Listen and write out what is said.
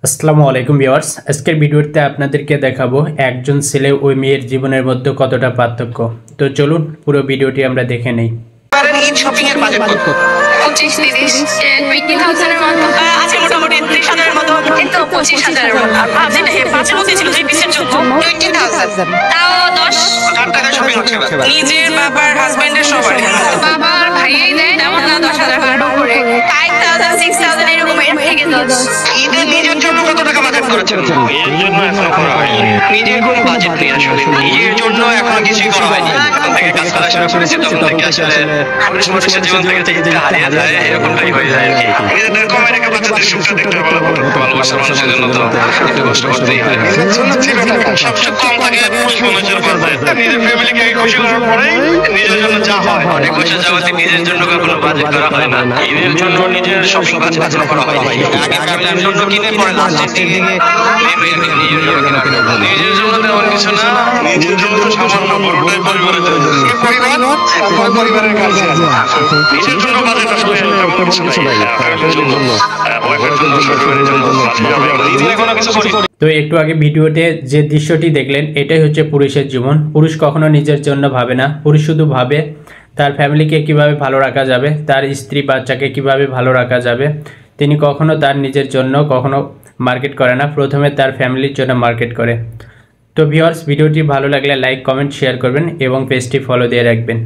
আসসালামু আলাইকুম ভিউয়ার্স, আজকের ভিডিওতে আপনাদেরকে দেখাবো একজন ছেলে ওই মেয়ের জীবনের মধ্যে কতটা পার্থক্য। তো চলুন পুরো ভিডিওটি আমরা দেখে নেই। ঈদ শপিং এর বাজেট কত? 25-30 এর মতো আছে মোটামুটি 30,000 এর মতো, কিন্তু 25,000 এর মতো। আর যেটা পাঁচের মধ্যে ছিল যে পিসের জন্য 20,000, তাও 10 টাকা শপিং হচ্ছে নিজের বাবার হাজবেন্ডের সবার বাবার ভাইয়াই দেয়, তেমন না 10,000 টাকা করে 5,000 6,000 এরকম এর থেকে 10। ঈদের নিজের জন্য কত টাকা বাজেট করেছেন? নিজের জন্য এখনো করা হয়নি। নিজের কোনো বাজেট নেই আসলে, নিজের জন্য এখনো কিছুই করা হয়নি। যখন থেকে কাজ করা শুরু করেছি তখন থেকে আসলে মানুষ মানুষের জীবন থেকে হারিয়ে যায়, এরকমটাই হয়ে যায় আর কি। নিজেদের কমাই রেখে বাচ্চাদের সুখটা দেখতে ভালো, ভালোবাসার মানুষের জন্য তো একটু কষ্ট করতেই হয়। সবচেয়ে কম থাকে মানুষের করবে নিজের ফ্যামিলিকে খুশি করার পরেই নিজের জন্য যা হয়। অনেক বছর যাবতীয় নিজের জন্য কখনো বাজেট করা হয় না। ঈদের জন্য নিজের শপিং বাজেট করা হয় আগে ফ্যামিলির জন্য কিনে পরে লাস্টের দিকে নিজের জন্য তেমন কিছু না, নিজের জন্য সামান্য বড়টাই পরিবারের জন্য পরিবারের কাছে নিজের জন্য বাজেট আসলে তেমন কিছু নাই। ফ্যামিলির জন্য ওয়াইফের জন্য শ্বশুরের জন্য নিজে কোনো কিছু করি। তো একটু আগে ভিডিওতে যে দৃশ্যটি দেখলেন এটাই হচ্ছে পুরুষের জীবন। পুরুষ কখনো নিজের জন্য ভাবে না, পুরুষ শুধু ভাবে তার ফ্যামিলিকে কিভাবে ভালো রাখা যাবে, তার স্ত্রী বাচ্চাকে কিভাবে ভালো রাখা যাবে। তিনি কখনো তার নিজের জন্য কখনো মার্কেট করে না, প্রথমে তার ফ্যামিলির জন্য মার্কেট করে। তো ভিউয়ার্স, ভিডিওটি ভালো লাগলে লাইক কমেন্ট শেয়ার করবেন এবং পেজটি ফলো দিয়ে রাখবেন।